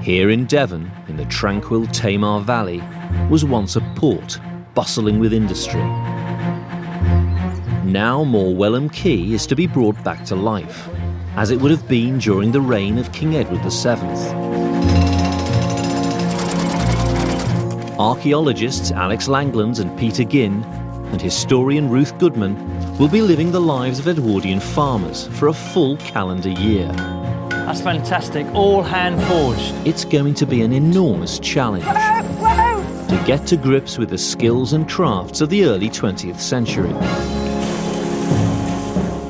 Here in Devon, in the tranquil Tamar Valley, was once a port, bustling with industry. Now Morwellham Quay is to be brought back to life, as it would have been during the reign of King Edward VII. Archaeologists Alex Langlands and Peter Ginn and historian Ruth Goodman will be living the lives of Edwardian farmers for a full calendar year. That's fantastic, all hand-forged. It's going to be an enormous challenge to get to grips with the skills and crafts of the early 20th century.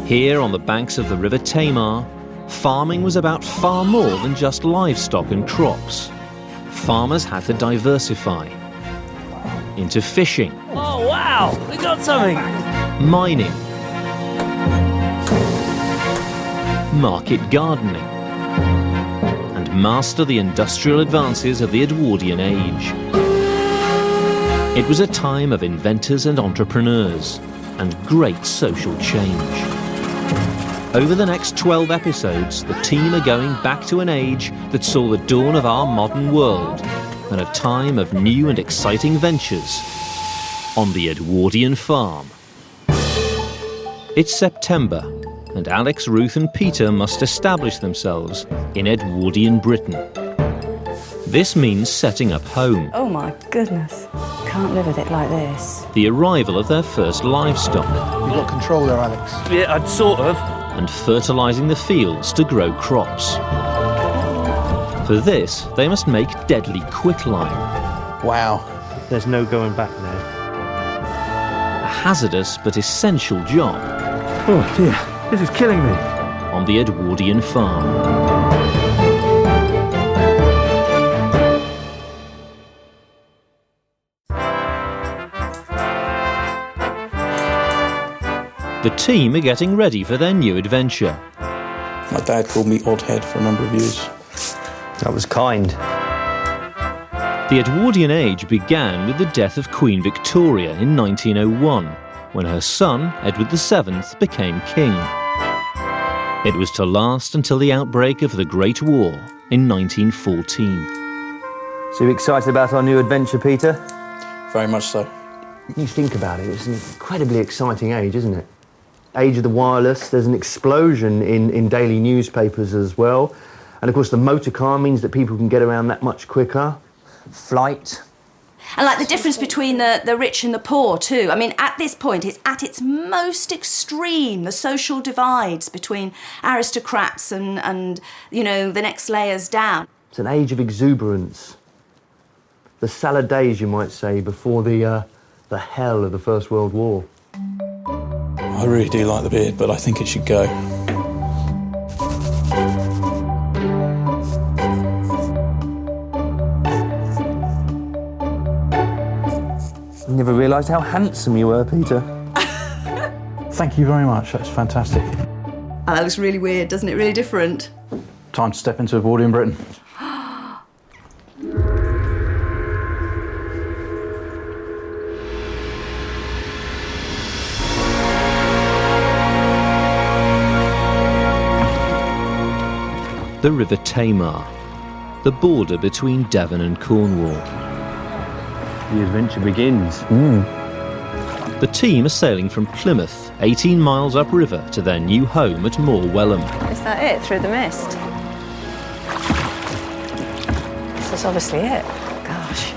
Here on the banks of the River Tamar, farming was about far more than just livestock and crops. Farmers had to diversify into fishing. Oh wow, we got something! Mining, market gardening, and master the industrial advances of the Edwardian age. It was a time of inventors and entrepreneurs, and great social change. Over the next 12 episodes, the team are going back to an age that saw the dawn of our modern world, and a time of new and exciting ventures on the Edwardian farm. It's September, and Alex, Ruth and Peter must establish themselves in Edwardian Britain. This means setting up home. Oh my goodness, can't live with it like this. The arrival of their first livestock. You've got control there, Alex. Yeah, I'd sort of. And fertilising the fields to grow crops. For this, they must make deadly quicklime. Wow. There's no going back now. A hazardous but essential job. Oh dear, this is killing me. On the Edwardian farm. The team are getting ready for their new adventure. My dad called me Oddhead for a number of years. That was kind. The Edwardian age began with the death of Queen Victoria in 1901, when her son, Edward VII, became king. It was to last until the outbreak of the Great War in 1914. So you excited about our new adventure, Peter? Very much so. You think about it, it's an incredibly exciting age, isn't it? Age of the wireless, there's an explosion in daily newspapers as well. And of course the motor car means that people can get around that much quicker. Flight. And like the difference between the rich and the poor too. I mean, at this point, it's at its most extreme, the social divides between aristocrats and you know, the next layers down. It's an age of exuberance. The salad days, you might say, before the hell of the First World War. I really do like the beard, but I think it should go. I never realised how handsome you were, Peter. Thank you very much, that's fantastic. Oh, that looks really weird, doesn't it? Really different. Time to step into Edwardian Britain. The River Tamar, the border between Devon and Cornwall. The adventure begins. The team are sailing from Plymouth, 18 miles upriver, to their new home at Morwellham. Is that it, through the mist? This is obviously it. Gosh.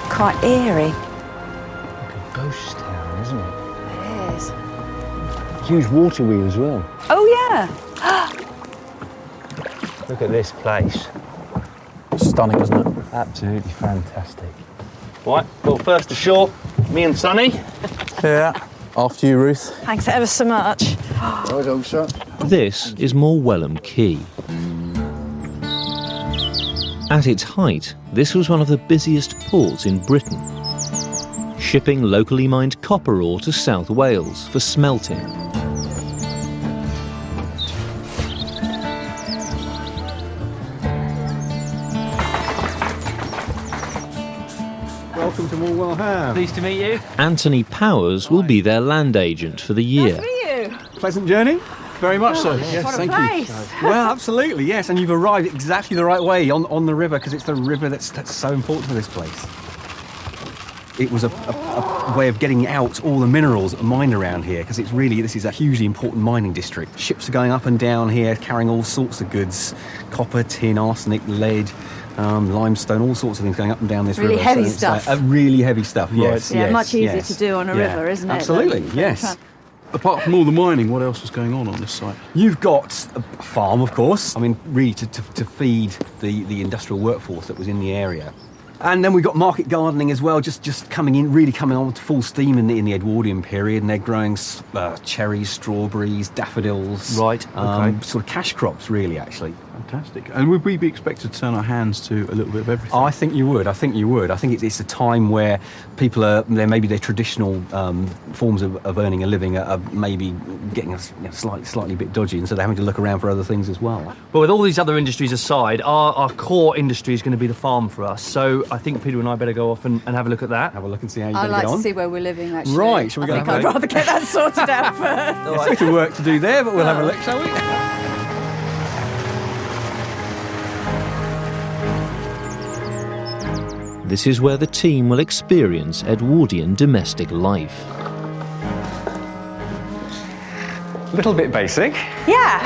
Quite eerie. Like a ghost town, isn't it? It is. Huge water wheel as well. Oh, yeah. Look at this place. Stunning, isn't it? Absolutely fantastic. Right, well, first ashore, me and Sonny. Yeah. After you, Ruth. Thanks ever so much. Well done, sir. This is Morwellham Quay. At its height, this was one of the busiest ports in Britain, shipping locally mined copper ore to South Wales for smelting. Welcome to Morwellham. Pleased to meet you. Anthony Powers will be their land agent for the year. Nice to meet you. Pleasant journey? Very much so. Yes, Yes, what a thank place. you. Well, absolutely, yes, and you've arrived exactly the right way on the river, because it's the river that's so important for this place. It was a way of getting out all the minerals that are mined around here, because this is a hugely important mining district. Ships are going up and down here, carrying all sorts of goods: copper, tin, arsenic, lead, limestone, all sorts of things going up and down this river. Really heavy So it's, stuff. Really heavy stuff, yes. Yeah, yes, much easier yes. to do on a Yeah, river, isn't it? Absolutely, than yes. trying- Apart from all the mining, what else was going on this site? You've got a farm, of course. I mean, really to feed the industrial workforce that was in the area. And then we've got market gardening as well, just coming on to full steam in the Edwardian period, and they're growing cherries, strawberries, daffodils. Right, okay. Sort of cash crops, really, actually. Fantastic. And would we be expected to turn our hands to a little bit of everything? I think you would. I think it's a time where people maybe their traditional forms of earning a living are maybe getting slightly a bit dodgy, and so they're having to look around for other things as well. But with all these other industries aside, our core industry is going to be the farm for us. So I think Peter and I better go off and have a look at that. Have a look and see how you I'd get like on. to see where we're living, actually. Right, shall we go I think have a I'd look? rather get that sorted out first. There's a bit of work to do there, but we'll have a look, shall we? This is where the team will experience Edwardian domestic life. A little bit basic. Yeah.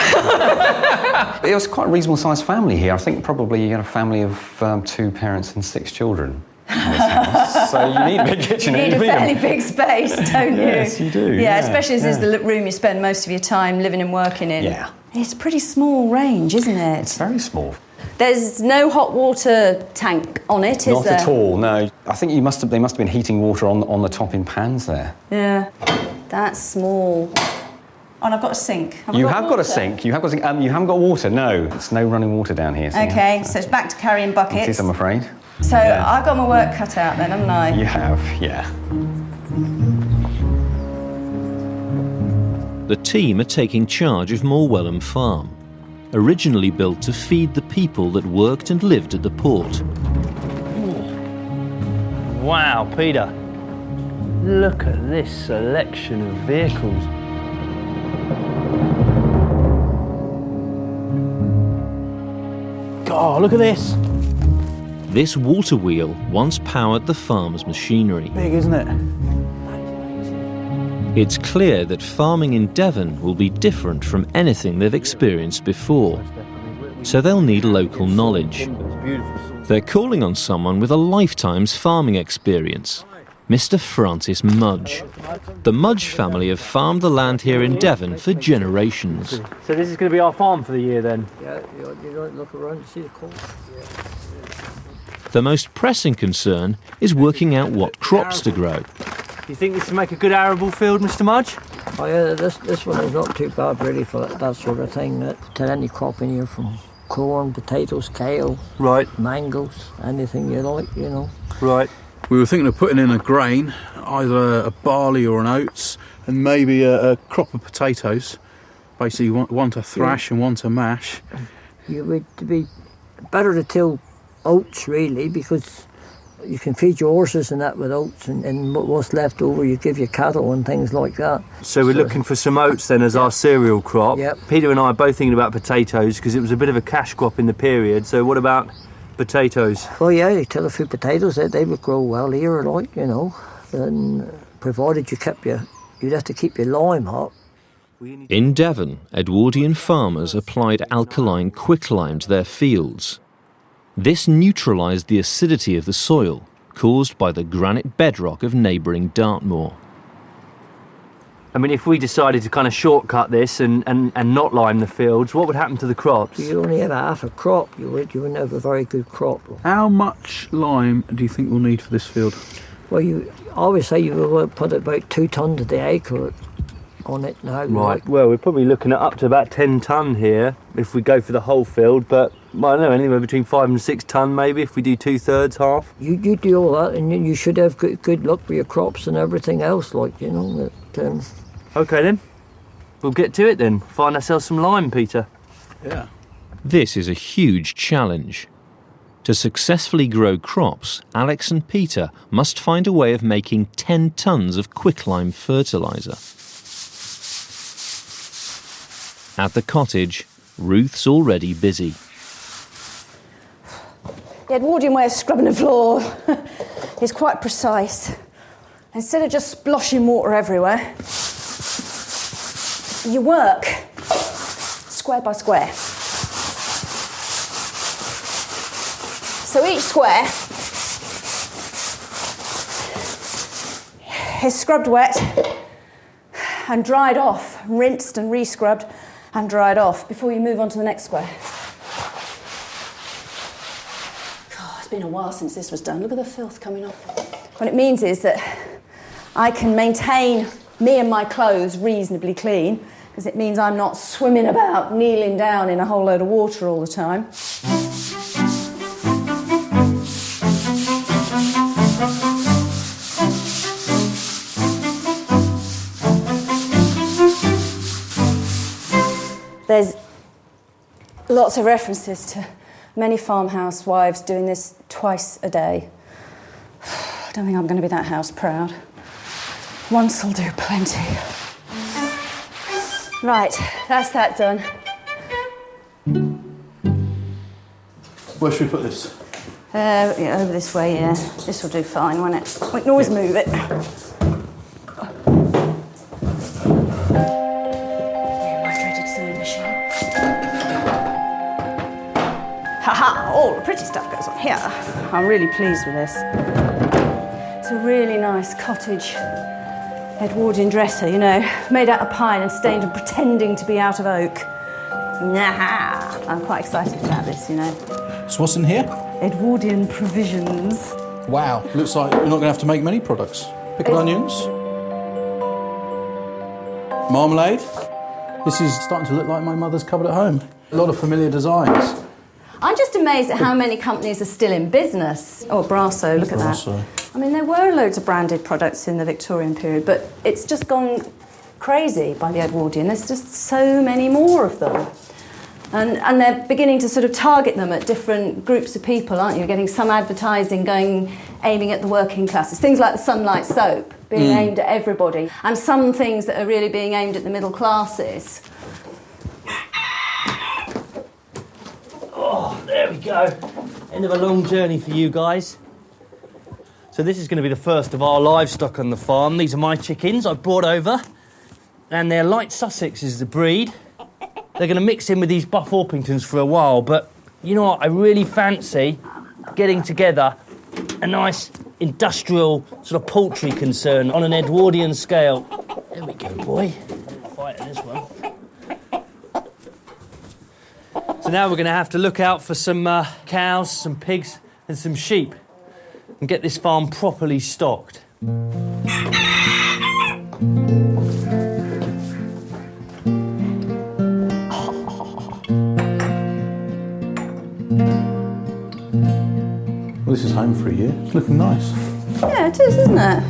It was quite a reasonable sized family here. I think probably you got a family of 2 parents and 6 children in this house. So you need a big kitchen. You need a fairly big space, don't you? Yes, you do. Yeah, especially as it's the room you spend most of your time living and working in. Yeah. It's a pretty small range, isn't it? It's very small. There's no hot water tank on it, is Not there? at all, no. I think they must have been heating water on the top in pans there. Yeah. That's small. Oh, and I've got a sink. You have got a sink. You haven't got water. No, there's no running water down here. So Okay, so it's back to carrying it buckets. is, I'm afraid. So I've got my work cut out then, haven't I? You have, yeah. The team are taking charge of Morwellham Farm, originally built to feed the people that worked and lived at the port. Wow, Peter. Look at this selection of vehicles. God, look at this. This water wheel once powered the farm's machinery. Big, isn't it? It's clear that farming in Devon will be different from anything they've experienced before, so they'll need local knowledge. They're calling on someone with a lifetime's farming experience, Mr. Francis Mudge. The Mudge family have farmed the land here in Devon for generations. So this is going to be our farm for the year then? Yeah, you don't look around to see the coach. The most pressing concern is working out what crops to grow. Do you think this will make a good arable field, Mr. Mudge? Oh yeah, this one is not too bad really for that sort of thing. Put any crop in here from corn, potatoes, kale, Right, mangoes, anything you like, you know. right. We were thinking of putting in a grain, either a barley or an oats, and maybe a crop of potatoes. Basically, one to thrash and one to mash. You would be better to till oats really, because you can feed your horses and that with oats, and what's left over you give your cattle and things like that. So we're looking for some oats then as our cereal crop. Yep. Peter and I are both thinking about potatoes because it was a bit of a cash crop in the period. So what about potatoes? Well, yeah, you till a few potatoes, they would grow well here, like, you know, and provided you'd have to keep your lime hot. In Devon, Edwardian farmers applied alkaline quicklime to their fields. This neutralised the acidity of the soil caused by the granite bedrock of neighbouring Dartmoor. I mean, if we decided to kind of shortcut this and not lime the fields, what would happen to the crops? You only have half a crop, you wouldn't have a very good crop. How much lime do you think we'll need for this field? Well, you always say you will put about 2 tons of the acre on it now. Right, well, we're probably looking at up to about 10 tonne here if we go for the whole field, but I don't know, anywhere between 5 and 6 tonne maybe if we do 2/3, half. You do all that, and you should have good luck with your crops and everything else, like, you know. OK then, we'll get to it then. Find ourselves some lime, Peter. Yeah. This is a huge challenge. To successfully grow crops, Alex and Peter must find a way of making 10 tonnes of quicklime fertiliser. At the cottage, Ruth's already busy. The Edwardian way of scrubbing the floor is quite precise. Instead of just sploshing water everywhere, you work square by square. So each square is scrubbed wet and dried off, rinsed and re-scrubbed and dried off before you move on to the next square. God, it's been a while since this was done. Look at the filth coming off. What it means is that I can maintain me and my clothes reasonably clean, because it means I'm not swimming about, kneeling down in a whole load of water all the time. There's lots of references to many farmhouse wives doing this twice a day. I don't think I'm going to be that house proud. Once will do plenty. Right, that's that done. Where should we put this? Yeah, over this way, yeah. This will do fine, won't it? We can always move it. Haha, all the pretty stuff goes on here. I'm really pleased with this. It's a really nice cottage Edwardian dresser, you know, made out of pine and stained and pretending to be out of oak. Nah, I'm quite excited about this, you know. So what's in here? Edwardian provisions. Wow, looks like you're not going to have to make many products. Pickled onions. Marmalade. This is starting to look like my mother's cupboard at home. A lot of familiar designs. I'm just amazed at how many companies are still in business. Oh, Brasso, look at that. I mean, there were loads of branded products in the Victorian period, but it's just gone crazy by the Edwardian. There's just so many more of them. And they're beginning to sort of target them at different groups of people, aren't you? You're getting some advertising aiming at the working classes. Things like the Sunlight soap being aimed at everybody, and some things that are really being aimed at the middle classes. Oh, there we go. End of a long journey for you guys. So this is going to be the first of our livestock on the farm. These are my chickens I brought over, and they're light Sussex is the breed. They're going to mix in with these Buff Orpingtons for a while, but you know what? I really fancy getting together a nice industrial sort of poultry concern on an Edwardian scale. There we go, boy. Fighting this one. So now we're going to have to look out for some cows, some pigs and some sheep and get this farm properly stocked. Well, this is home for a year. It's looking nice. Yeah, it is, isn't it?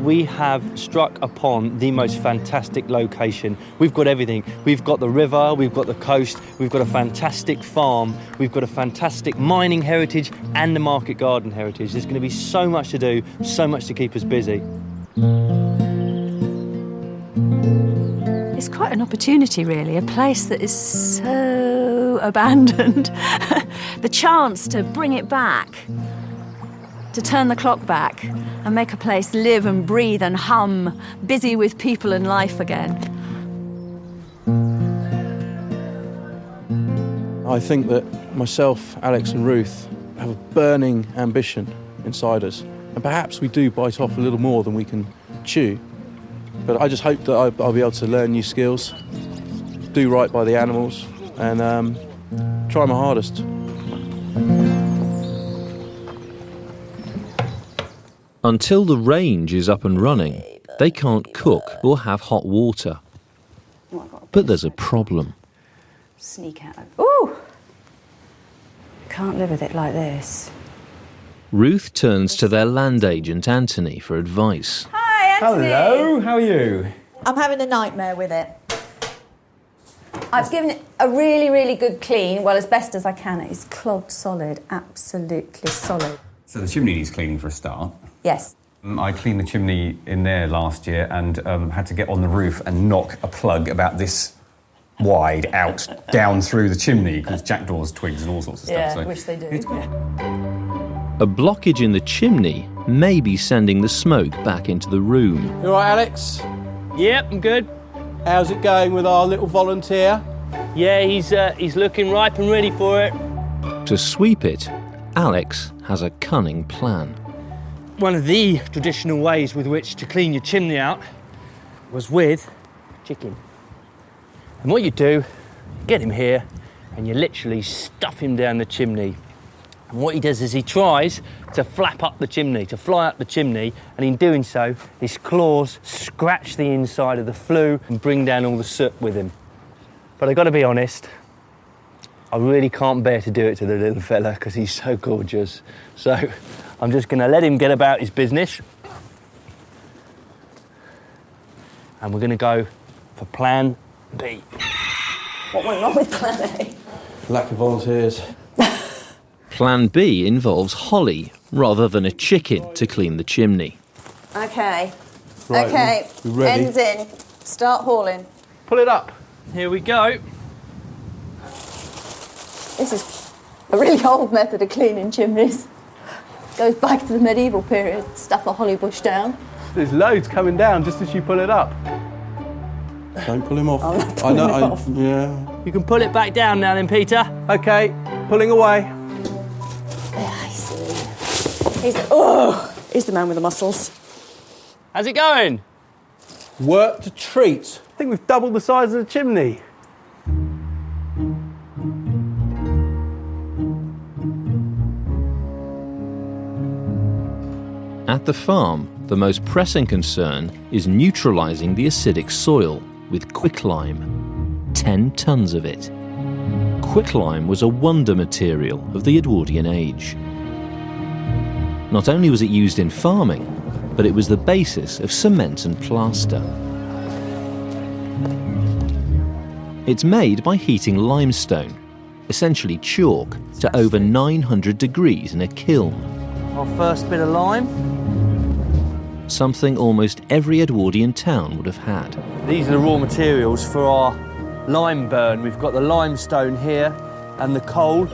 We have struck upon the most fantastic location. We've got everything. We've got the river, we've got the coast, we've got a fantastic farm, we've got a fantastic mining heritage and the market garden heritage. There's going to be so much to do, so much to keep us busy. It's quite an opportunity, really, a place that is so abandoned. The chance to bring it back, to turn the clock back and make a place live and breathe and hum, busy with people and life again. I think that myself, Alex and Ruth have a burning ambition inside us. And perhaps we do bite off a little more than we can chew. But I just hope that I'll be able to learn new skills, do right by the animals, and try my hardest. Until the range is up and running, they can't cook or have hot water. But there's a problem. Sneak out. Ooh! Can't live with it like this. Ruth turns to their land agent, Anthony, for advice. Hi, Anthony. Hello, how are you? I'm having a nightmare with it. I've given it a really, really good clean, well, as best as I can. It is clogged solid, absolutely solid. So the chimney needs cleaning for a start. Yes. I cleaned the chimney in there last year and had to get on the roof and knock a plug about this wide out down through the chimney because jackdaws, twigs and all sorts of stuff. Yeah, which they do. A blockage in the chimney may be sending the smoke back into the room. You all right, Alex? Yep, I'm good. How's it going with our little volunteer? Yeah, he's looking ripe and ready for it. To sweep it, Alex has a cunning plan. One of the traditional ways with which to clean your chimney out was with chicken. And what you do, get him here and you literally stuff him down the chimney. And what he does is he tries to flap up the chimney, to fly up the chimney, and in doing so, his claws scratch the inside of the flue and bring down all the soot with him. But I've got to be honest, I really can't bear to do it to the little fella because he's so gorgeous. So I'm just going to let him get about his business. And we're going to go for plan B. What went wrong with plan A? Lack of volunteers. Plan B involves Holly rather than a chicken to clean the chimney. Okay. Right, okay. we ready? Ends in. Start hauling. Pull it up. Here we go. This is a really old method of cleaning chimneys. Goes back to the medieval period. Stuff a holly bush down. There's loads coming down just as you pull it up. Don't pull him off. I'm not pulling him off. Yeah. You can pull it back down now then, Peter. Okay, pulling away. Yeah, he's the man with the muscles. How's it going? Work to treat. I think we've doubled the size of the chimney. At the farm, the most pressing concern is neutralising the acidic soil with quicklime. 10 tons of it. Quicklime was a wonder material of the Edwardian age. Not only was it used in farming, but it was the basis of cement and plaster. It's made by heating limestone, essentially chalk, to over 900 degrees in a kiln. Our first bit of lime. Something almost every Edwardian town would have had. These are the raw materials for our lime burn. We've got the limestone here and the coal,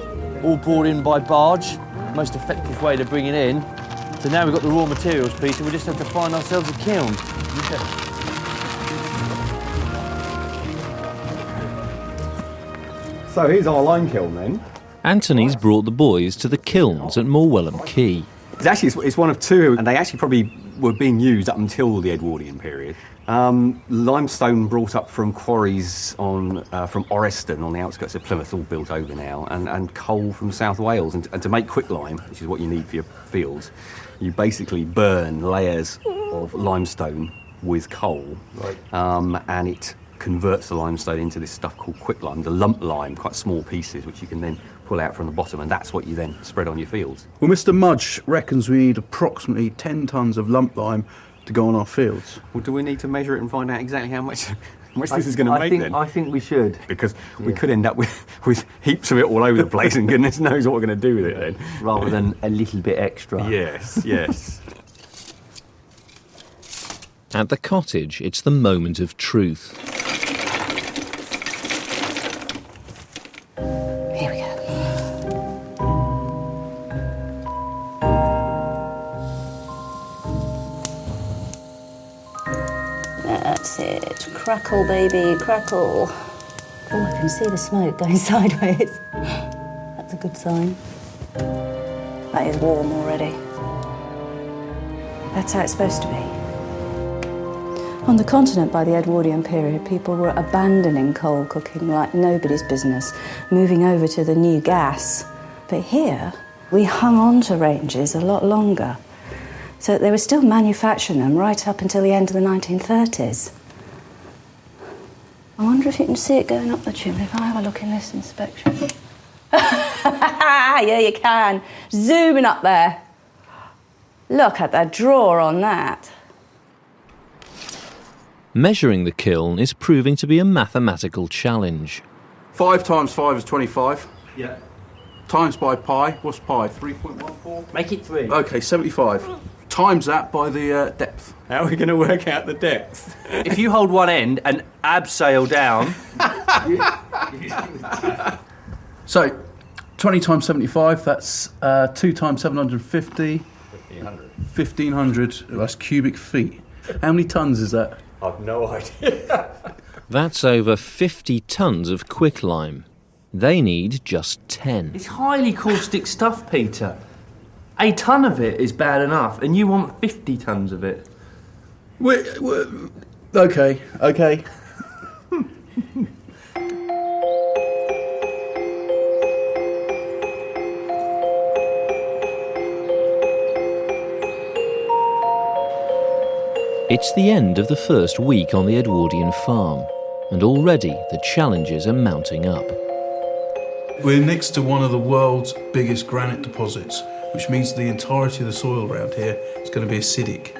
all brought in by barge. Most effective way to bring it in. So now we've got the raw materials, Peter. We just have to find ourselves a kiln. So here's our lime kiln then. Anthony's brought the boys to the kilns at Morwellham Quay. It's one of two, and they actually probably were being used up until the Edwardian period. Limestone brought up from quarries from Orreston on the outskirts of Plymouth, all built over now, and coal from South Wales. And to make quicklime, which is what you need for your fields, you basically burn layers of limestone with coal, right. And it converts the limestone into this stuff called quicklime, the lump lime, quite small pieces, which you can then pull out from the bottom, and that's what you then spread on your fields. Well, Mr. Mudge reckons we need approximately 10 tons of lump lime to go on our fields. Well, do we need to measure it and find out exactly how much this is going to make then? I think we should. Because we could end up with heaps of it all over the place, and goodness knows what we're going to do with it then. Rather than a little bit extra. Yes, yes. At the cottage, it's the moment of truth. Here we go. That's it. Crackle, baby, crackle. Oh, I can see the smoke going sideways. That's a good sign. That is warm already. That's how it's supposed to be. On the continent by the Edwardian period, people were abandoning coal cooking like nobody's business, moving over to the new gas. But here, we hung on to ranges a lot longer. So they were still manufacturing them right up until the end of the 1930s. I wonder if you can see it going up the chimney if I have a look in this inspection. Yeah, you can. Zooming up there. Look at that drawer on that. Measuring the kiln is proving to be a mathematical challenge. 5 times 5 is 25. Yeah. Times by pi. What's pi? 3.14? Make it 3. Okay, 75. times that by the depth. How are we going to work out the depth? If you hold one end and abseil down... So, 20 times 75, that's 2 times 750. 1,500. That's cubic feet. How many tons is that? I've no idea. That's over 50 tons of quicklime. They need just 10. It's highly caustic stuff, Peter. A ton of it is bad enough, and you want 50 tons of it. Okay. It's the end of the first week on the Edwardian farm, and already the challenges are mounting up. We're next to one of the world's biggest granite deposits, which means the entirety of the soil around here is going to be acidic.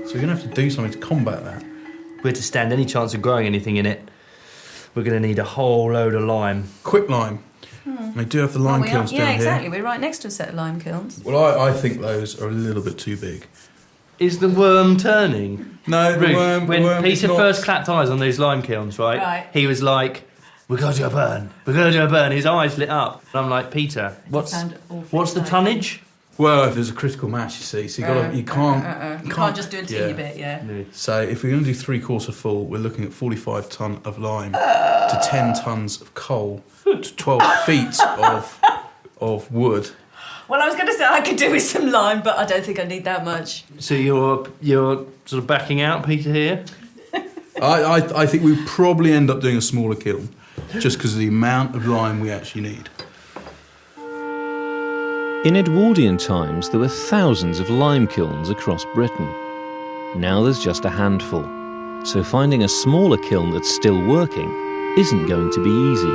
So we're going to have to do something to combat that. We're to stand any chance of growing anything in it, we're going to need a whole load of lime. Quicklime. They do have the lime kilns down here. Yeah, exactly. We're right next to a set of lime kilns. Well, I think those are a little bit too big. Is the worm turning? No, the Ruth, worm when Peter is not... first clapped eyes on those lime kilns, right? He was like, we're going to do a burn. We're going to do a burn. His eyes lit up. And I'm like, Peter, what's the tonnage? Well, there's a critical mass, you see, so you can't just do a teeny bit, yeah. So if we're going to do 3/4 full, we're looking at 45 tonne of lime to 10 tonnes of coal to 12 feet of wood. Well, I was going to say I could do with some lime, but I don't think I need that much. So you're sort of backing out, Peter, here? I think we probably end up doing a smaller kiln, just because of the amount of lime we actually need. In Edwardian times, there were thousands of lime kilns across Britain. Now there's just a handful, so finding a smaller kiln that's still working isn't going to be easy.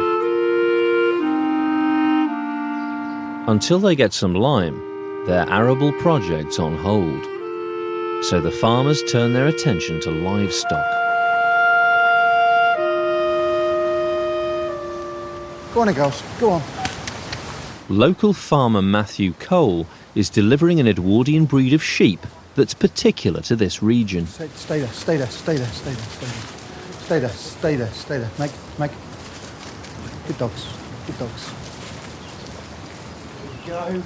Until they get some lime, their arable project's on hold. So the farmers turn their attention to livestock. Go on then, girls, go on. Local farmer Matthew Cole is delivering an Edwardian breed of sheep that's particular to this region. Stay there. Make. Good dogs.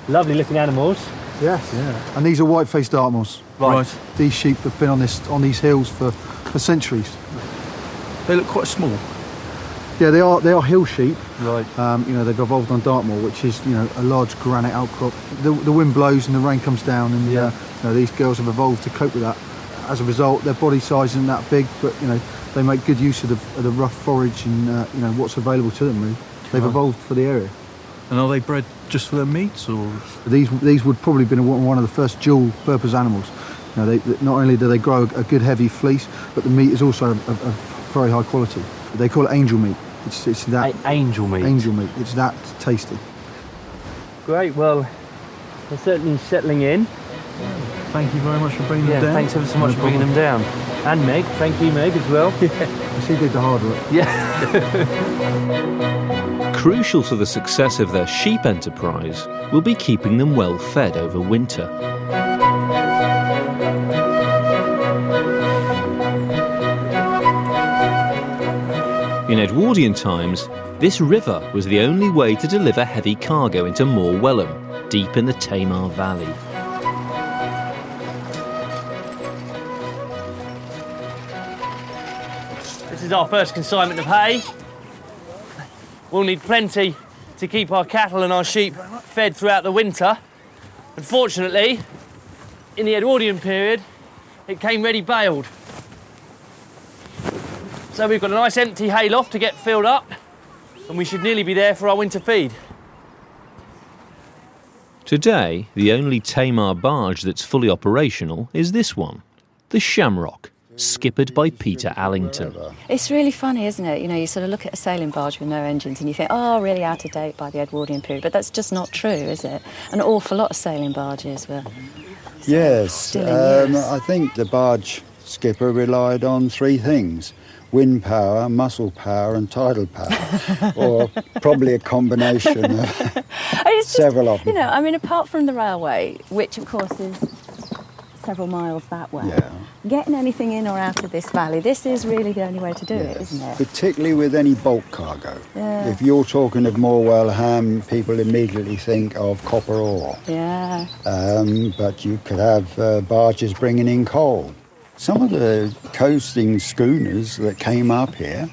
Lovely looking animals. Yes. Yeah. And these are white-faced Dartmoors. Right. These sheep have been on these hills for centuries. They look quite small. Yeah, they are hill sheep. Right. They've evolved on Dartmoor, which is a large granite outcrop. The wind blows and the rain comes down, and these girls have evolved to cope with that. As a result, their body size isn't that big, but they make good use of the rough forage and what's available to them. Really, they've evolved for the area. And are they bred just for their meats, or...? These would probably have been one of the first dual-purpose animals. Not only do they grow a good heavy fleece, but the meat is also of very high quality. They call it angel meat. It's that angel meat. Angel meat. It's that tasty. Great. Well, they're certainly settling in. Thank you very much for bringing them down. Thanks ever so much for bringing them down. And Meg, thank you, Meg, as well. She did the hard work. Crucial to the success of their sheep enterprise will be keeping them well fed over winter. In Edwardian times, this river was the only way to deliver heavy cargo into Moor Wellham, deep in the Tamar Valley. This is our first consignment of hay. We'll need plenty to keep our cattle and our sheep fed throughout the winter. Unfortunately, in the Edwardian period, it came ready baled. So we've got a nice empty hayloft to get filled up, and we should nearly be there for our winter feed. Today, the only Tamar barge that's fully operational is this one, the Shamrock, skippered by Peter Allington. It's really funny, isn't it? You sort of look at a sailing barge with no engines and you think, oh, really out of date by the Edwardian period. But that's just not true, is it? An awful lot of sailing barges were Yes, still in use. I think the barge skipper relied on 3 things: wind power, muscle power and tidal power, or probably a combination of several of them. You know, I mean, apart from the railway, which of course is several miles that way, getting anything in or out of this valley, this is really the only way to do it, isn't it? Particularly with any bulk cargo. Yeah. If you're talking of Morwell Ham, people immediately think of copper ore. Yeah. But you could have barges bringing in coal. Some of the coasting schooners that came up here,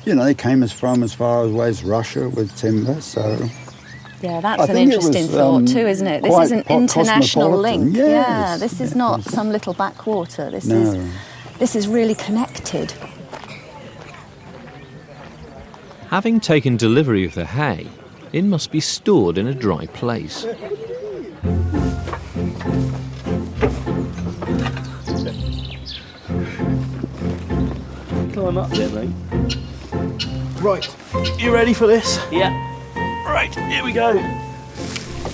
you know, they came as far away as Russia with timber, so... Yeah, that's an interesting thought too, isn't it? This is an international link. Yes. Yeah, this is not some little backwater. This is really connected. Having taken delivery of the hay, it must be stored in a dry place. Climb up there, mate. Right, you ready for this? Yeah. Right, here we go.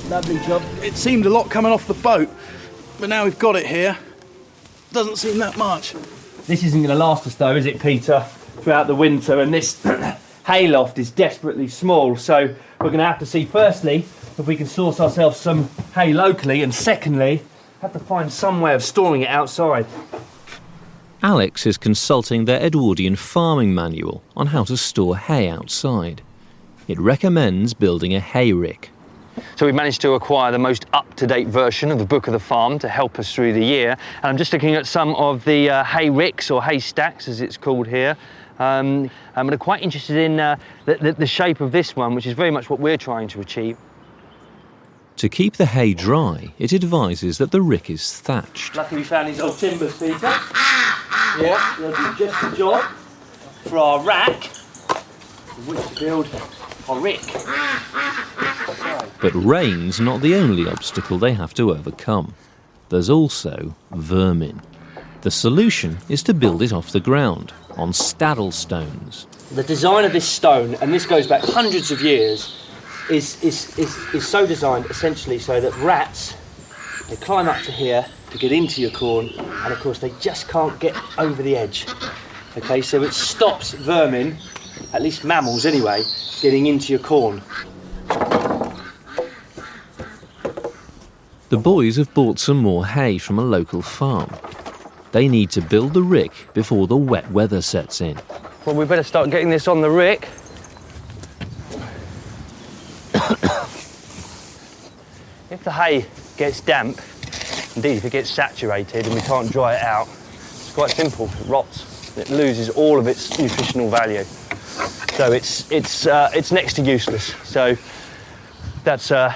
Lovely job. It seemed a lot coming off the boat, but now we've got it here. Doesn't seem that much. This isn't going to last us though, is it, Peter? Throughout the winter, and this hayloft is desperately small, so we're going to have to see, firstly, if we can source ourselves some hay locally, and secondly, have to find some way of storing it outside. Alex is consulting their Edwardian farming manual on how to store hay outside. It recommends building a hay rick. So we've managed to acquire the most up-to-date version of the Book of the Farm to help us through the year. And I'm just looking at some of the hay ricks, or hay stacks as it's called here. I'm quite interested in the shape of this one, which is very much what we're trying to achieve. To keep the hay dry, it advises that the rick is thatched. Lucky we found these old timbers, Peter. Yeah, they'll do just the job for our rack, with which to build our rick. But rain's not the only obstacle they have to overcome. There's also vermin. The solution is to build it off the ground, on staddle stones. The design of this stone, and this goes back hundreds of years, is so designed essentially so that rats, they climb up to here to get into your corn, and of course they just can't get over the edge. Okay, so it stops vermin, at least mammals anyway, getting into your corn. The boys have bought some more hay from a local farm. They need to build the rick before the wet weather sets in. Well, we better start getting this on the rick. If the hay gets damp, indeed if it gets saturated and we can't dry it out, it's quite simple, it rots. It loses all of its nutritional value. So it's next to useless. So that's a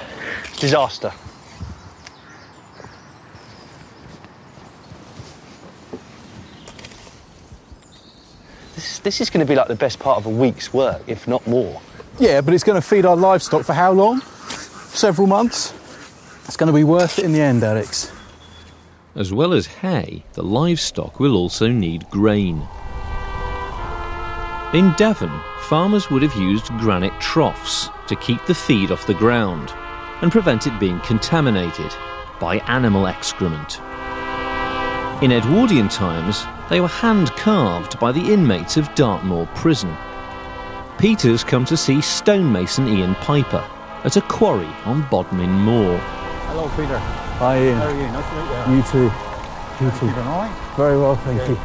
disaster. This is going to be like the best part of a week's work, if not more. Yeah, but it's going to feed our livestock for how long? Several months? It's going to be worth it in the end, Alex. As well as hay, the livestock will also need grain. In Devon, farmers would have used granite troughs to keep the feed off the ground and prevent it being contaminated by animal excrement. In Edwardian times, they were hand-carved by the inmates of Dartmoor prison. Peter's come to see stonemason Ian Piper at a quarry on Bodmin Moor. Hello, Peter. Hi, Ian. How are you? Nice to meet you. You too. You too. You doing all right? Very well, thank you.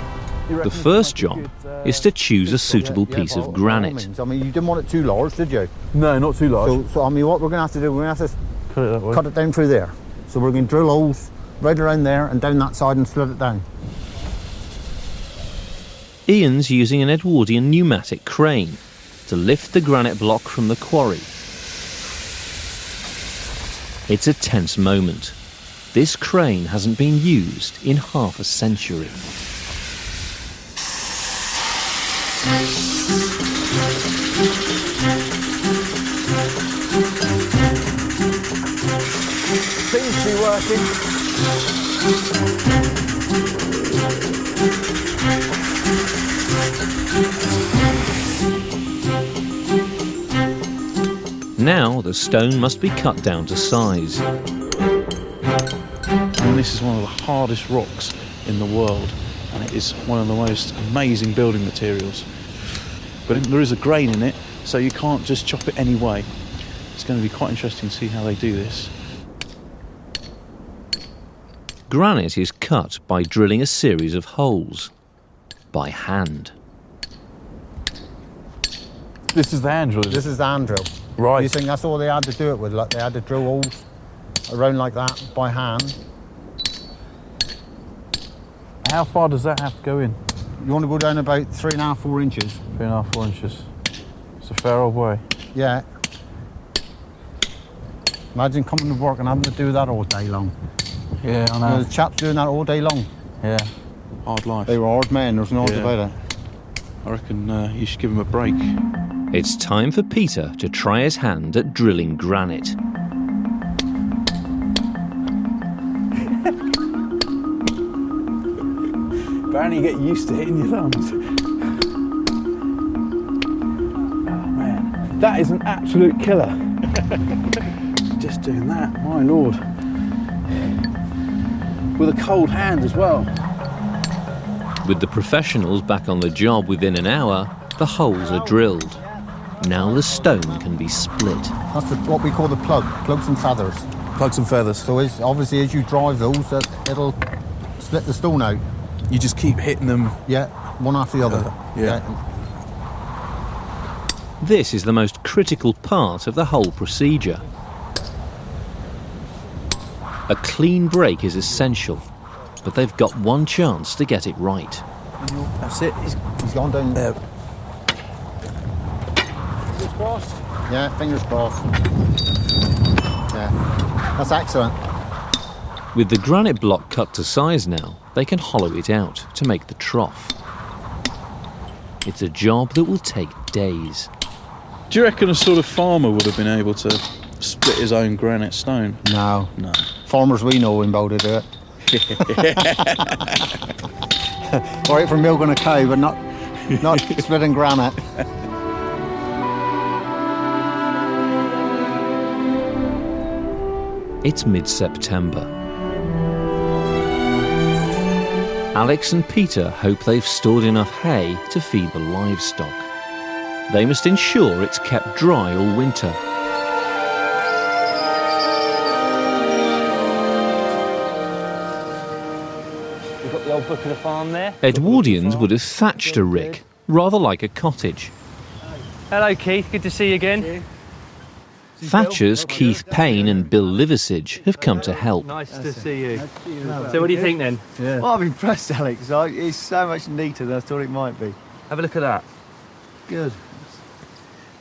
The first job is to choose a suitable piece of granite. I mean, you didn't want it too large, did you? No, not too large. So I mean, what we're going to have to do, we're going to have to Cut it that way. cut it down through there. So we're going to drill holes right around there and down that side and slit it down. Ian's using an Edwardian pneumatic crane to lift the granite block from the quarry. It's a tense moment. This crane hasn't been used in half a century. Seems to be working. Now the stone must be cut down to size. And this is one of the hardest rocks in the world. and it is one of the most amazing building materials. But there is a grain in it, so you can't just chop it any way. It's going to be quite interesting to see how they do this. Granite is cut by drilling a series of holes, by hand. This is the hand drill? This is the hand drill. Right. You think that's all they had to do it with? Like they had to drill holes around like that by hand. How far does that have to go in? You want to go down about 3.5, 4 inches. 3.5, 4 inches. It's a fair old way. Yeah. Imagine coming to work and having to do that all day long. Yeah, I know. The chaps doing that all day long. Yeah, hard life. They were hard men, there's no doubt about it. I reckon you should give them a break. It's time for Peter to try his hand at drilling granite. Apparently you get used to hitting your thumbs. Oh man, that is an absolute killer. Just doing that, my lord. With a cold hand as well. With the professionals back on the job within an hour, the holes are drilled. Now the stone can be split. That's what we call the plugs and feathers. Plugs and feathers. So obviously as you drive those, it'll split the stone out. You just keep hitting them? Yeah, one after the other. Yeah. This is the most critical part of the whole procedure. A clean break is essential, but they've got one chance to get it right. That's it. He's gone down there. Fingers crossed. Yeah, fingers crossed. Yeah, that's excellent. With the granite block cut to size now, they can hollow it out to make the trough. It's a job that will take days. Do you reckon a sort of farmer would have been able to split his own granite stone? No. No. Farmers we know in Bow to do it. All right for milking a cow, but not splitting granite. It's mid-September. Alex and Peter hope they've stored enough hay to feed the livestock. They must ensure it's kept dry all winter. We've got the old book of the farm there. Edwardians would have thatched a rick, rather like a cottage. Hello Keith, good to see you again. Thatchers Keith Payne and Bill Liversidge have come to help. Nice to see you. So what do you think then? Well, I'm impressed, Alex. It's so much neater than I thought it might be. Have a look at that. Good.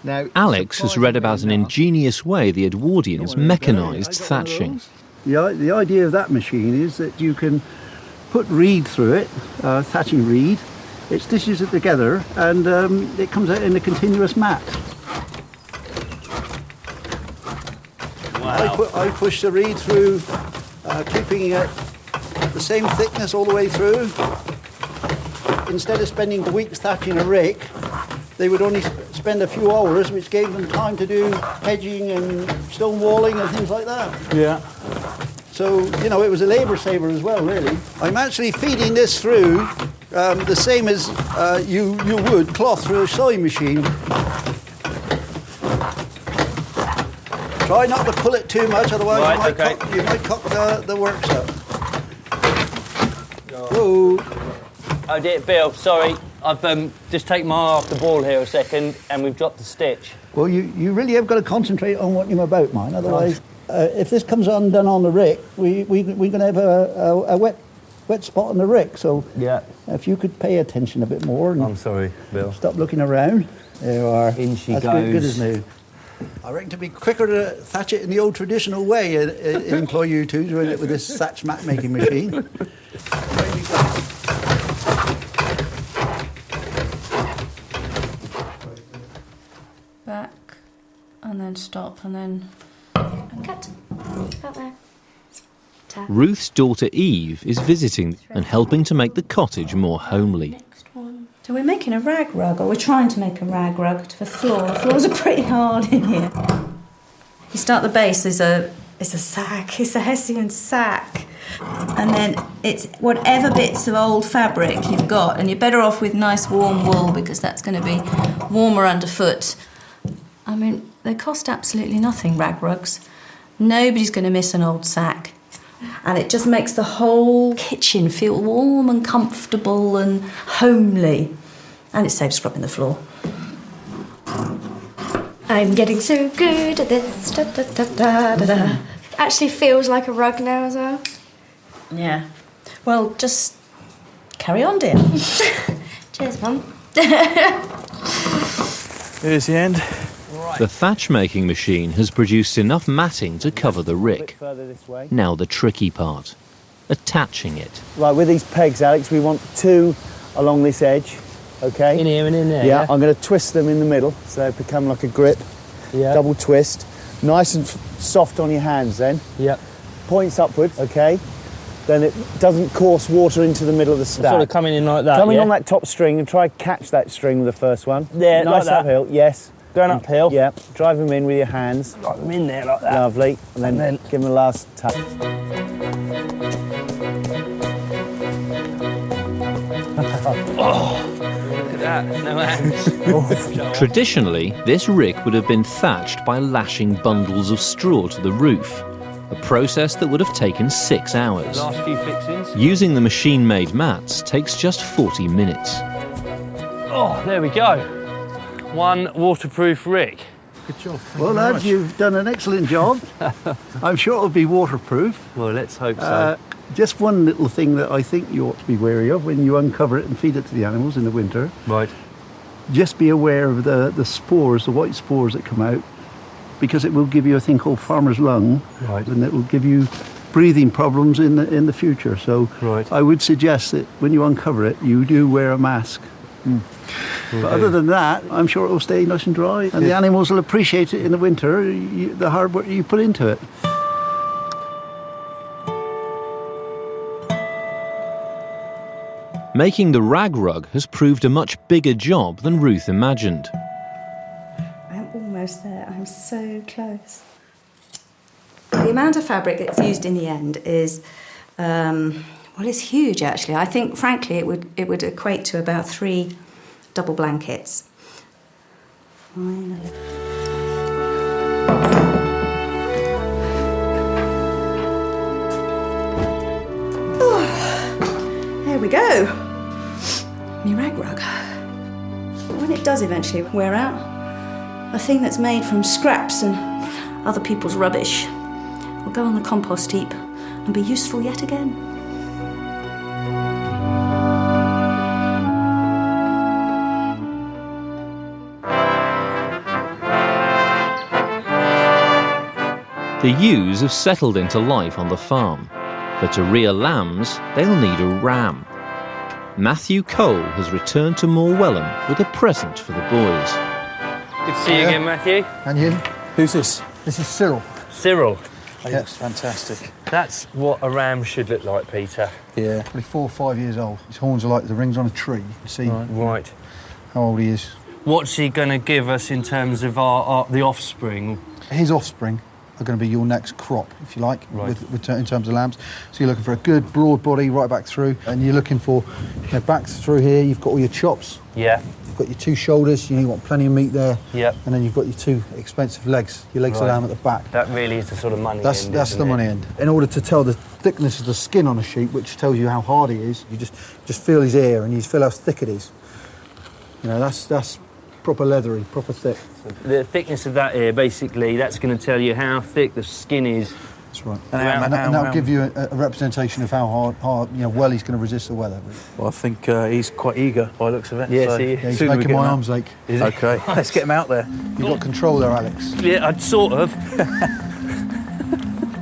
Now, Alex has read about an ingenious way the Edwardians mechanised thatching. The idea of that machine is that you can put reed through it, thatching reed. It stitches it together and it comes out in a continuous mat. Wow. I push the reed through, keeping it the same thickness all the way through. Instead of spending weeks thatching a rick, they would only spend a few hours, which gave them time to do hedging and stone walling and things like that. Yeah. So, you know, it was a labour saver as well, really. I'm actually feeding this through the same as you would cloth through a sewing machine. Try not to pull it too much, otherwise you might cock the works up. Whoa. Oh dear, Bill, sorry. I've just taken my eye off the ball here a second and we've dropped the stitch. Well, you really have got to concentrate on what you're about, mine. Otherwise, if this comes undone on the rick, we're going to have a wet spot on the rick. So yeah, if you could pay attention a bit more. And I'm sorry, Bill. Stop looking around. There you are. In she That's goes. Good as new. I reckon to be quicker to thatch it in the old traditional way, employ you two doing it with this thatch mat making machine. Back, and then stop, and then cut. Out there. Tap. Ruth's daughter Eve is visiting and helping to make the cottage more homely. So we're making a rag rug, or we're trying to make a rag rug for the floor. The floors are pretty hard in here. You start the base, there's a It's a sack. It's a Hessian sack. And then it's whatever bits of old fabric you've got, and you're better off with nice warm wool because that's going to be warmer underfoot. I mean, they cost absolutely nothing, rag rugs. Nobody's going to miss an old sack. And it just makes the whole kitchen feel warm and comfortable and homely. And it saves scrubbing the floor. I'm getting so good at this. Da, da, da, da, da, da. Actually feels like a rug now as well. Yeah. Well, just carry on, dear. Cheers, Mum. Here's the end. The thatch-making machine has produced enough matting to cover the rick. Now the tricky part, attaching it. Right, with these pegs, Alex, we want 2 along this edge, okay? In here and in there, Yeah, yeah? I'm going to twist them in the middle so they become like a grip. Yeah. Double twist. Nice and soft on your hands then. Yep. Points upwards, okay? Then it doesn't course water into the middle of the stack. Sort of coming in like that, Coming yeah? on that top string and try catch that string with the first one. Yeah, nice like that. uphill, yes. Going uphill. Yeah, drive them in with your hands. Drive them in there like that. Lovely. And then give them a last tap. Look at that, no hands. Traditionally, this rick would have been thatched by lashing bundles of straw to the roof, a process that would have taken 6 hours. Last few fixings. Using the machine-made mats takes just 40 minutes. Oh, there we go. One waterproof rick. Good job. Well, lads, you've done an excellent job. I'm sure it'll be waterproof. Well, let's hope so. Just one little thing that I think you ought to be wary of when you uncover it and feed it to the animals in the winter. Right. Just be aware of the spores, the white spores that come out, because it will give you a thing called farmer's lung, Right. and it will give you breathing problems in the future. So Right. I would suggest that when you uncover it, you do wear a mask. But other than that, I'm sure it will stay nice and dry, and the animals will appreciate it in the winter, the hard work you put into it. Making the rag rug has proved a much bigger job than Ruth imagined. I'm almost there. I'm so close. The amount of fabric that's used in the end is, well, it's huge actually. I think, frankly, it would equate to about 3 double blankets. Finally. Oh, there we go. My rag rug. When it does eventually wear out, a thing that's made from scraps and other people's rubbish will go on the compost heap and be useful yet again. The ewes have settled into life on the farm, but to rear lambs, they'll need a ram. Matthew Cole has returned to Morwellum with a present for the boys. Good to see you again, Matthew. And you? Who's this? This is Cyril. Cyril. He looks fantastic. That's what a ram should look like, Peter. Yeah. Probably 4 or 5 years old. His horns are like the rings on a tree. You see Right. how old he is. What's he going to give us in terms of the offspring? His offspring are going to be your next crop, if you like, Right. in terms of lambs. So you're looking for a good broad body right back through, and you're looking for, back through here, you've got all your chops, Yeah. you've got your 2 shoulders, you want plenty of meat there, Yep. and then you've got your 2 expensive legs, your legs of Right. lamb at the back. That really is the sort of money That's end, the isn't it? money end. In order to tell the thickness of the skin on a sheep, which tells you how hard he is, you just feel his ear and you feel how thick it is. You know, that's proper leathery, proper thick. The thickness of that ear, basically, that's going to tell you how thick the skin is. That's right. And And that'll give you a representation of how hard well he's going to resist the weather. Well, I think he's quite eager by the looks of it. Yes, so he is. Yeah, he's sooner we making get my him out- arms ache. Okay, let's get him out there. You've got control there, Alex. Yeah, I'd sort of.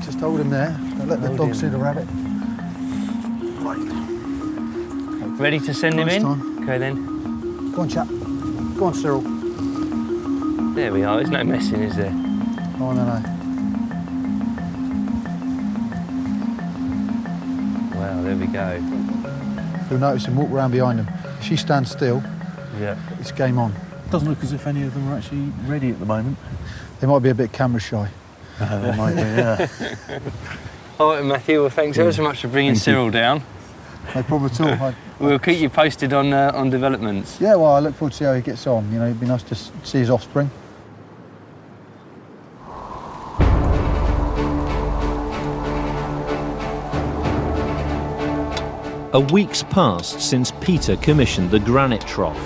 Just hold him there. Don't let the dog see the rabbit. Ready to send him Nice in? time. Okay, then. Go on, chap. Go on, Cyril. There we are. There's no messing, is there? Oh, no. Wow, there we go. You'll notice him walk around behind him. If she stands still, Yeah. it's game on. Doesn't look as if any of them are actually ready at the moment. They might be a bit camera shy. That might be, yeah. All right, Matthew, well, thanks ever so much for bringing Cyril down. No problem at all. We'll keep you posted on developments. Yeah, well, I look forward to see how he gets on. You know, it'd be nice to see his offspring. A week's passed since Peter commissioned the granite trough.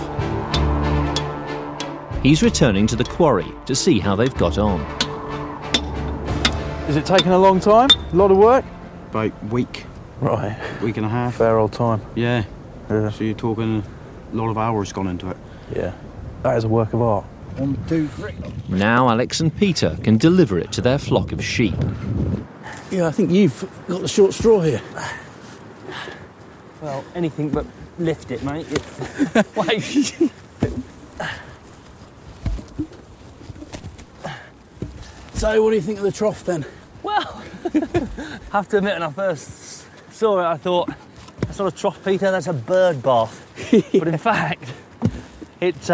He's returning to the quarry to see how they've got on. Is it taking a long time? A lot of work? About week. Right. Week and a half. Fair old time. Yeah. Yeah. So you're talking a lot of hours gone into it. Yeah. That is a work of art. 1, 2, 3. Now Alex and Peter can deliver it to their flock of sheep. Yeah, I think you've got the short straw here. Well, anything but lift it, mate. Wait. So, what do you think of the trough then? Well, I have to admit, when I first saw it, I thought, that's not a trough, Peter, that's a bird bath. But in fact, it's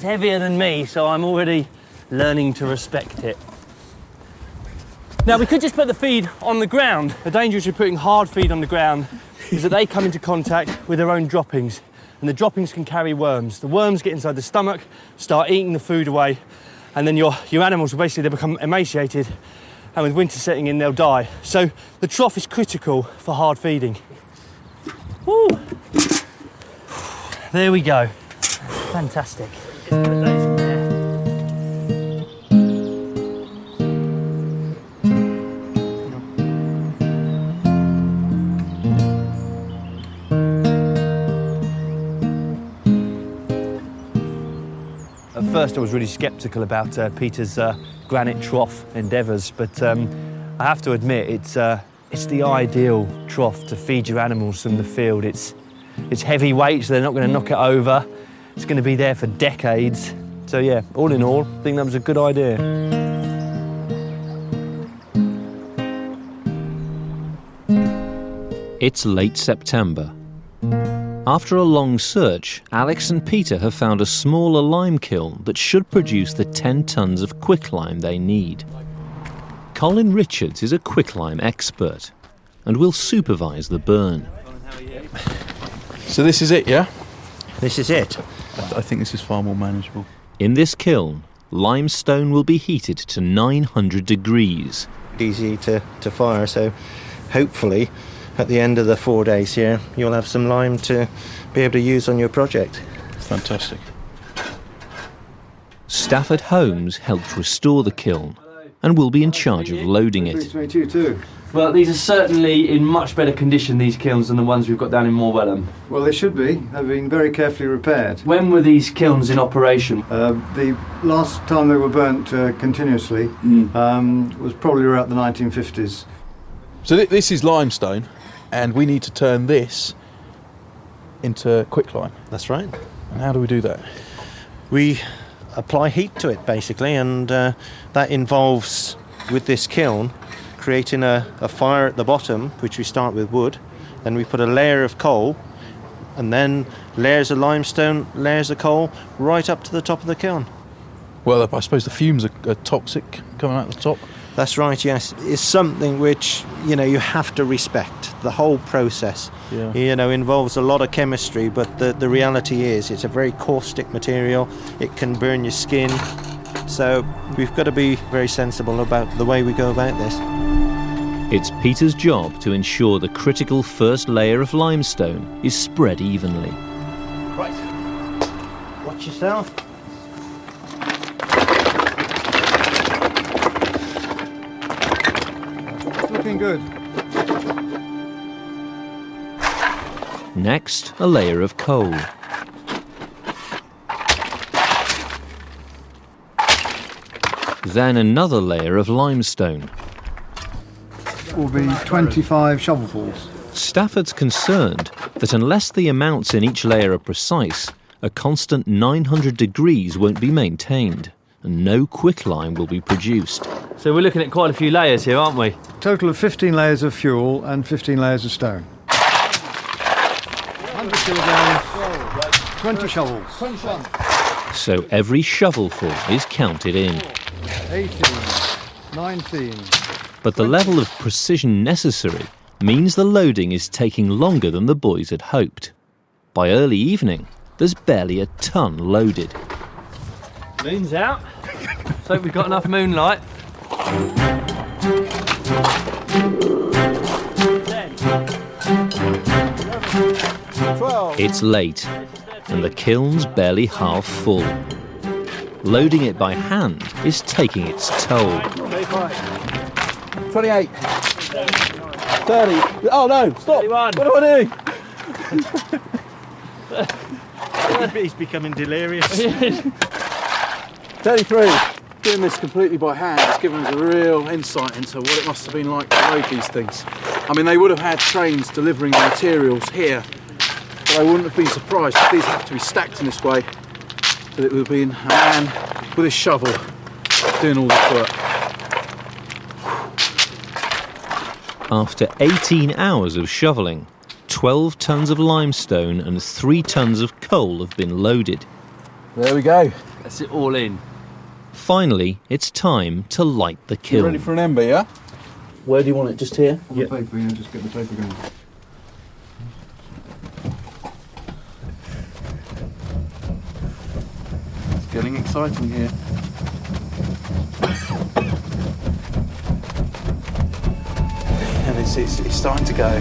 heavier than me, so I'm already learning to respect it. Now, we could just put the feed on the ground. The danger of putting hard feed on the ground is that they come into contact with their own droppings, and the droppings can carry worms. The worms get inside the stomach, start eating the food away, and then your animals will basically, they become emaciated, and with winter setting in, they'll die. So the trough is critical for hard feeding. Woo. There we go. Fantastic. Just put those in there. At first I was really sceptical about Peter's granite trough endeavours, but I have to admit it's the ideal trough to feed your animals from the field. It's heavy weight, so they're not going to knock it over. It's going to be there for decades. So yeah, all in all, I think that was a good idea. It's late September. After a long search, Alex and Peter have found a smaller lime kiln that should produce the 10 tons of quicklime they need. Colin Richards is a quicklime expert and will supervise the burn. So this is it, yeah? This is it. I think this is far more manageable. In this kiln, limestone will be heated to 900 degrees. Easy to fire, so hopefully at the end of the 4 days here, you'll have some lime to be able to use on your project. Fantastic. Stafford Holmes helped restore the kiln and will be in charge of loading it. Well, these are certainly in much better condition, these kilns, than the ones we've got down in Morwellham. Well, they should be. They've been very carefully repaired. When were these kilns in operation? The last time they were burnt continuously was probably around the 1950s. So this is limestone, and we need to turn this into quicklime. That's right. And how do we do that? We apply heat to it, basically, and that involves, with this kiln, creating a fire at the bottom, which we start with wood, then we put a layer of coal, and then layers of limestone, layers of coal, right up to the top of the kiln. Well, I suppose the fumes are toxic coming out the top. That's right, yes. It's something which, you know, you have to respect. The whole process, you know, involves a lot of chemistry, but the reality is it's a very caustic material. It can burn your skin. So we've got to be very sensible about the way we go about this. It's Peter's job to ensure the critical first layer of limestone is spread evenly. Right. Watch yourself. Looking good. Next, a layer of coal. Then another layer of limestone. Will be 25 shovelfuls. Stafford's concerned that unless the amounts in each layer are precise, a constant 900 degrees won't be maintained, and no quicklime will be produced. So we're looking at quite a few layers here, aren't we? Total of 15 layers of fuel and 15 layers of stone. 100 kilograms, 20 shovels. So every shovelful is counted in. 18, 19. But the level of precision necessary means the loading is taking longer than the boys had hoped. By early evening, there's barely a ton loaded. Moon's out. So we've got enough moonlight. 12. It's late, and the kiln's barely half full. Loading it by hand is taking its toll. 28. 30. Oh no, stop. 31. What do I do? He's becoming delirious. 33. Doing this completely by hand has given us a real insight into what it must have been like to load these things. I mean, they would have had trains delivering the materials here, but I wouldn't have been surprised if these have to be stacked in this way, that it would have been a man with his shovel doing all this work. After 18 hours of shoveling, 12 tons of limestone and 3 tons of coal have been loaded. There we go. That's it all in. Finally, it's time to light the kiln. You ready for an ember, yeah? Where do you want it? Just here? On the paper, yeah, just get the paper going. It's getting exciting here. And it's starting to go.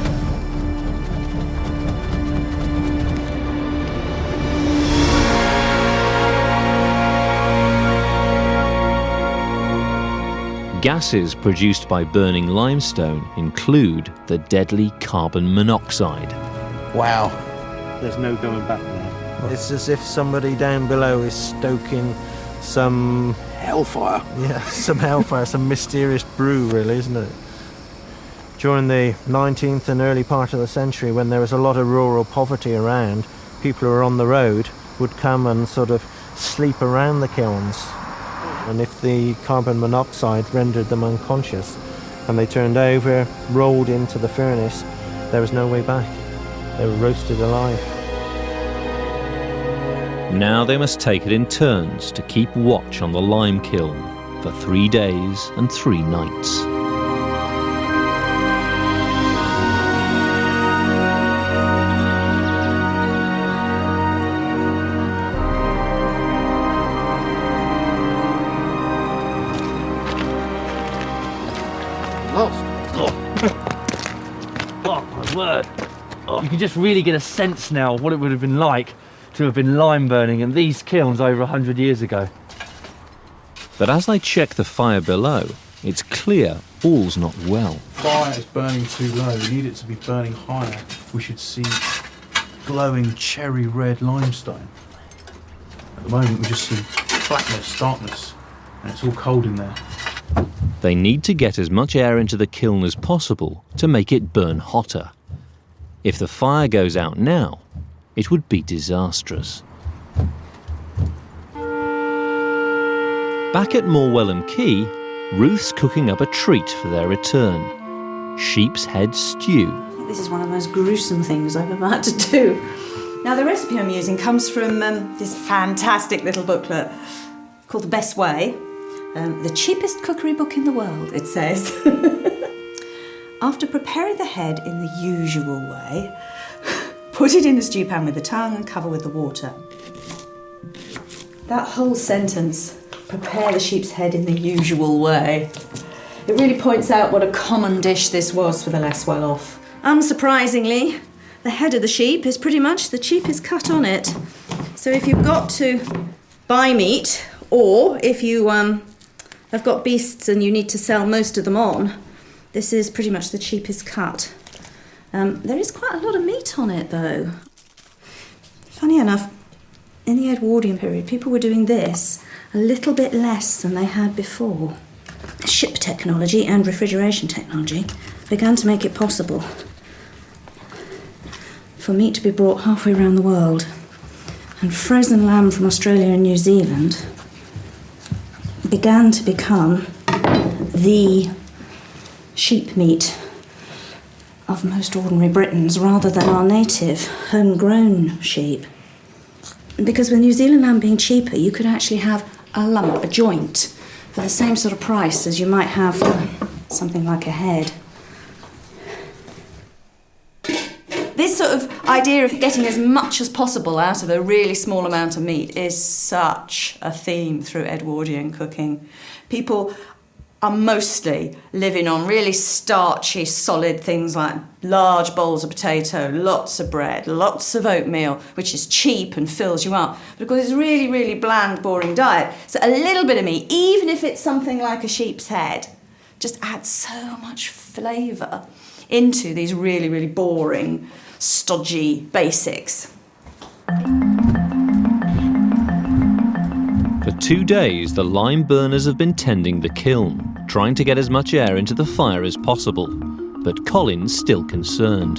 Gases produced by burning limestone include the deadly carbon monoxide. Wow. There's no going back now. It's as if somebody down below is stoking some... hellfire. Yeah, some hellfire, some mysterious brew, really, isn't it? During the 19th and early part of the century, when there was a lot of rural poverty around, people who were on the road would come and sort of sleep around the kilns. And if the carbon monoxide rendered them unconscious and they turned over, rolled into the furnace, there was no way back. They were roasted alive. Now they must take it in turns to keep watch on the lime kiln for 3 days and 3 nights. Oh my word. You can just really get a sense now of what it would have been like to have been lime burning in these kilns over 100 years ago. But as they check the fire below, it's clear all's not well. Fire is burning too low. We need it to be burning higher. We should see glowing cherry red limestone. At the moment we just see blackness, darkness, and it's all cold in there. They need to get as much air into the kiln as possible to make it burn hotter. If the fire goes out now, it would be disastrous. Back at Morwellham Quay, Ruth's cooking up a treat for their return. Sheep's head stew. I think this is one of the most gruesome things I've ever had to do. Now, the recipe I'm using comes from this fantastic little booklet called The Best Way. The cheapest cookery book in the world, it says. After preparing the head in the usual way, put it in a stew pan with the tongue and cover with the water. That whole sentence, prepare the sheep's head in the usual way, it really points out what a common dish this was for the less well-off. Unsurprisingly, the head of the sheep is pretty much the cheapest cut on it. So if you've got to buy meat, or if you have got beasts and you need to sell most of them on, this is pretty much the cheapest cut. There is quite a lot of meat on it, though. Funny enough, in the Edwardian period, people were doing this a little bit less than they had before. Ship technology and refrigeration technology began to make it possible for meat to be brought halfway around the world. And frozen lamb from Australia and New Zealand began to become the sheep meat of most ordinary Britons rather than our native homegrown sheep. Because with New Zealand lamb being cheaper, you could actually have a lump, a joint, for the same sort of price as you might have for something like a head. This sort of idea of getting as much as possible out of a really small amount of meat is such a theme through Edwardian cooking. People are mostly living on really starchy, solid things like large bowls of potato, lots of bread, lots of oatmeal, which is cheap and fills you up. But of course, it's a really, really bland, boring diet. So a little bit of meat, even if it's something like a sheep's head, just adds so much flavour into these really, really boring, stodgy basics. For 2 days, the lime burners have been tending the kiln, trying to get as much air into the fire as possible. But Colin's still concerned.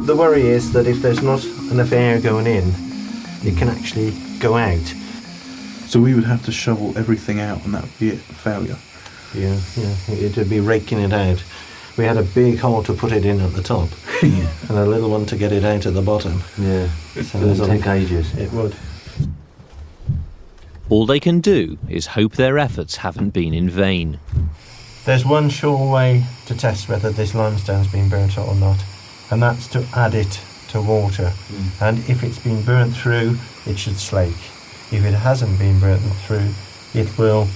The worry is that if there's not enough air going in, it can actually go out. So we would have to shovel everything out and that would be it, failure. Yeah, it would be raking it out. We had a big hole to put it in at the top and a little one to get it out at the bottom. Yeah, So it would take ages. It would. All they can do is hope their efforts haven't been in vain. There's one sure way to test whether this limestone's been burnt or not, and that's to add it to water. And if it's been burnt through, it should slake. If it hasn't been burnt through, it will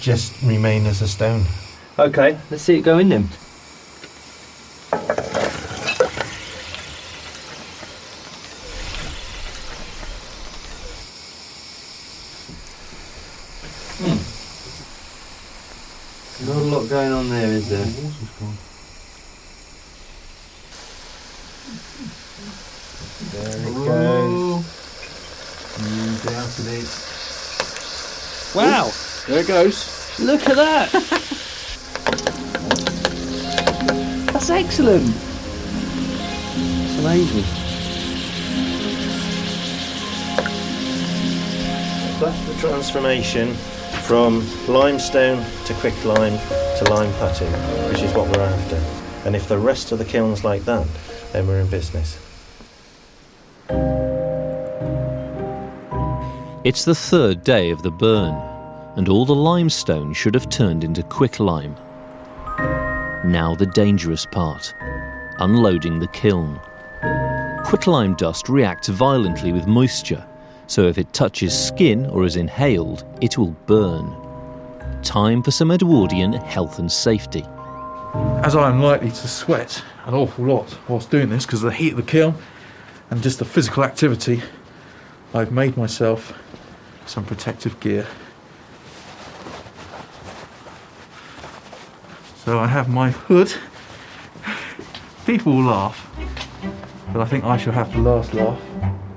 just remain as a stone. Okay, let's see it go in then. Not a lot going on there, is there? There it goes. Down to the... Wow! There it goes. Look at that! That's excellent! It's amazing. That's the transformation from limestone to quicklime to lime putty, which is what we're after. And if the rest of the kiln's like that, then we're in business. It's the 3rd day of the burn, and all the limestone should have turned into quicklime. Now the dangerous part, unloading the kiln. Quicklime dust reacts violently with moisture, so if it touches skin or is inhaled, it will burn. Time for some Edwardian health and safety. As I am likely to sweat an awful lot whilst doing this because of the heat of the kiln and just the physical activity, I've made myself some protective gear. So I have my hood. People will laugh, but I think I shall have the last laugh.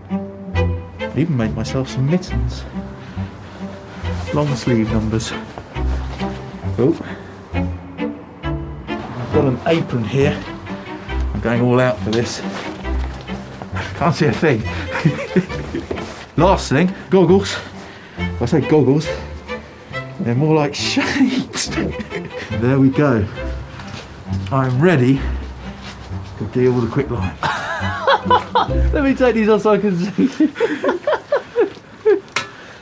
I even made myself some mittens. Long sleeve numbers. Oh. I've got an apron here. I'm going all out for this. Can't see a thing. Last thing, goggles. If I say goggles, they're more like shades. There we go. I'm ready to deal with the quicklime. Let me take these off so I can see.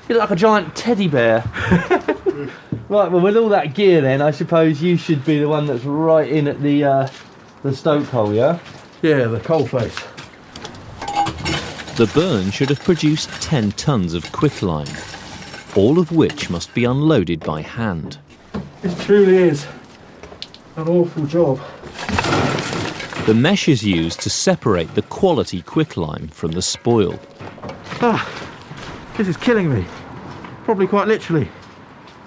You look like a giant teddy bear. Right, well, with all that gear then, I suppose you should be the one that's right in at the stoke hole, yeah? Yeah, the coal face. The burn should have produced 10 tons of quicklime, all of which must be unloaded by hand. It truly is an awful job. The mesh is used to separate the quality quicklime from the spoil. Ah, this is killing me. Probably quite literally.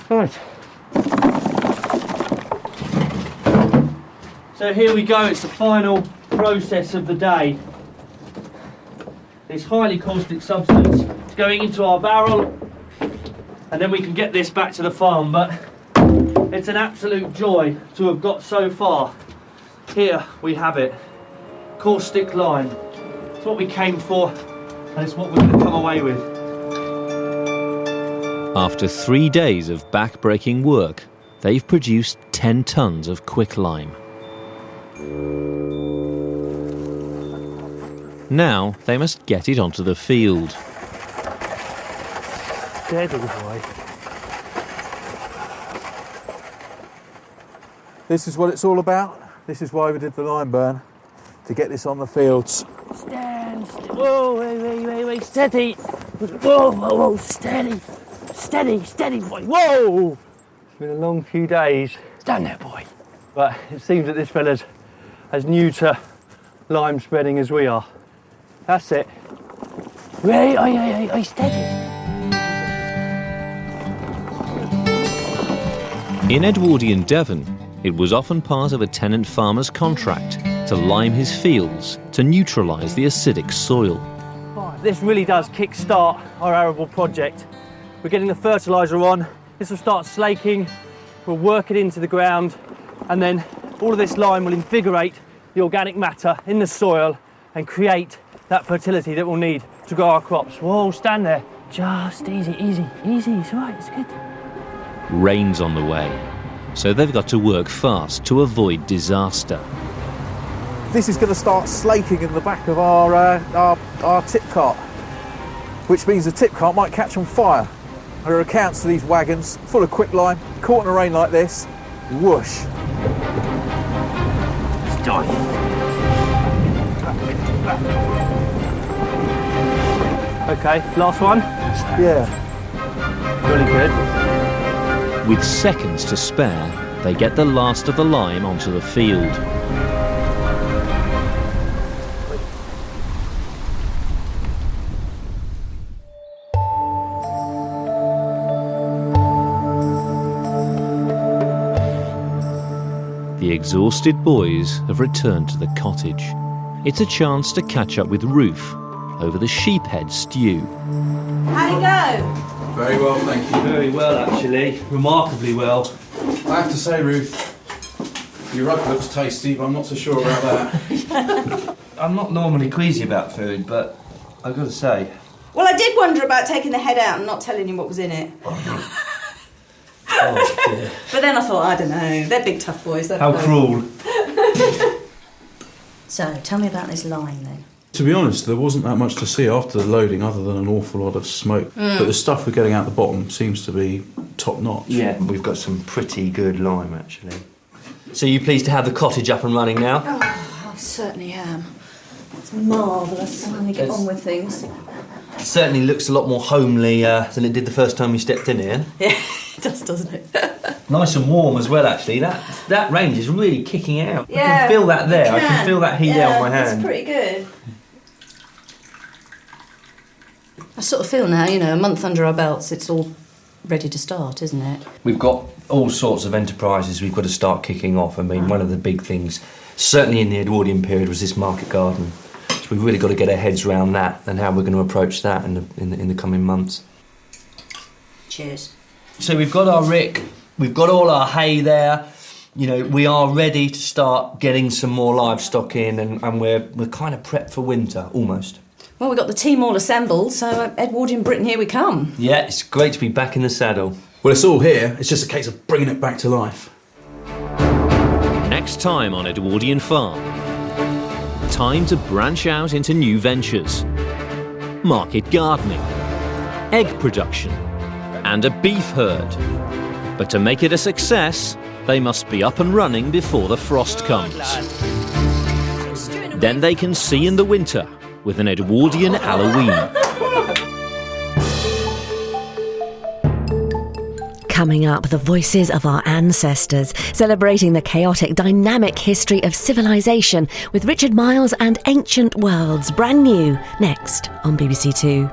Right. So here we go, it's the final process of the day. This highly caustic substance is going into our barrel, and then we can get this back to the farm, but it's an absolute joy to have got so far. Here we have it, caustic lime. It's what we came for, and it's what we're going to come away with. After 3 days of back-breaking work, they've produced 10 tons of quicklime. Now they must get it onto the field. Steady, boy. This is what it's all about. This is why we did the lime burn, to get this on the fields. Stand, whoa, wait, steady. Whoa, steady. Steady, boy, whoa. It's been a long few days. Stand there, boy. But it seems that this fella's as new to lime spreading as we are. That's it. Wait, steady. In Edwardian Devon, it was often part of a tenant farmer's contract to lime his fields to neutralise the acidic soil. This really does kick-start our arable project. We're getting the fertiliser on, this will start slaking, we'll work it into the ground, and then all of this lime will invigorate the organic matter in the soil and create that fertility that we'll need to grow our crops. Whoa, stand there. Just easy, it's all right, it's good. Rain's on the way, so they've got to work fast to avoid disaster. This is going to start slaking in the back of our tip cart, which means the tip cart might catch on fire. There are accounts of these wagons full of quicklime, caught in the rain like this, whoosh. Stop. Okay, last one? Yeah. Really good. With seconds to spare, they get the last of the lime onto the field. The exhausted boys have returned to the cottage. It's a chance to catch up with Ruth over the sheephead stew. How'd it go? Very well, thank you. Very well, actually. Remarkably well. I have to say, Ruth, your rug looks tasty, but I'm not so sure about that. I'm not normally queasy about food, but I've got to say. Well, I did wonder about taking the head out and not telling you what was in it. Oh, dear. But then I thought, I don't know, they're big tough boys. How cruel. So, tell me about this lime then. To be honest, there wasn't that much to see after the loading other than an awful lot of smoke. But the stuff we're getting out the bottom seems to be top notch. Yeah, we've got some pretty good lime actually. So you pleased to have the cottage up and running now? Oh, I certainly am. It's marvellous. Finally get on with things. It certainly looks a lot more homely than it did the first time we stepped in here. Yeah, it does, doesn't it? Nice and warm as well, actually. That range is really kicking out. Yeah, I can feel that there. I can feel that heat there on my hand. It's pretty good. I sort of feel now, a month under our belts, it's all ready to start, isn't it? We've got all sorts of enterprises we've got to start kicking off. I mean, one of the big things, certainly in the Edwardian period, was this market garden. So we've really got to get our heads around that and how we're going to approach that in the coming months. Cheers. So we've got our rick, we've got all our hay there. We are ready to start getting some more livestock in, and we're kind of prepped for winter, almost. Well, we've got the team all assembled, so Edwardian Britain, here we come. Yeah, it's great to be back in the saddle. Well, it's all here. It's just a case of bringing it back to life. Next time on Edwardian Farm, time to branch out into new ventures. Market gardening, egg production, and a beef herd. But to make it a success, they must be up and running before the frost comes. Then they can see in the winter with an Edwardian Halloween. Coming up, the voices of our ancestors, celebrating the chaotic, dynamic history of civilization with Richard Miles and Ancient Worlds, brand new, next on BBC Two.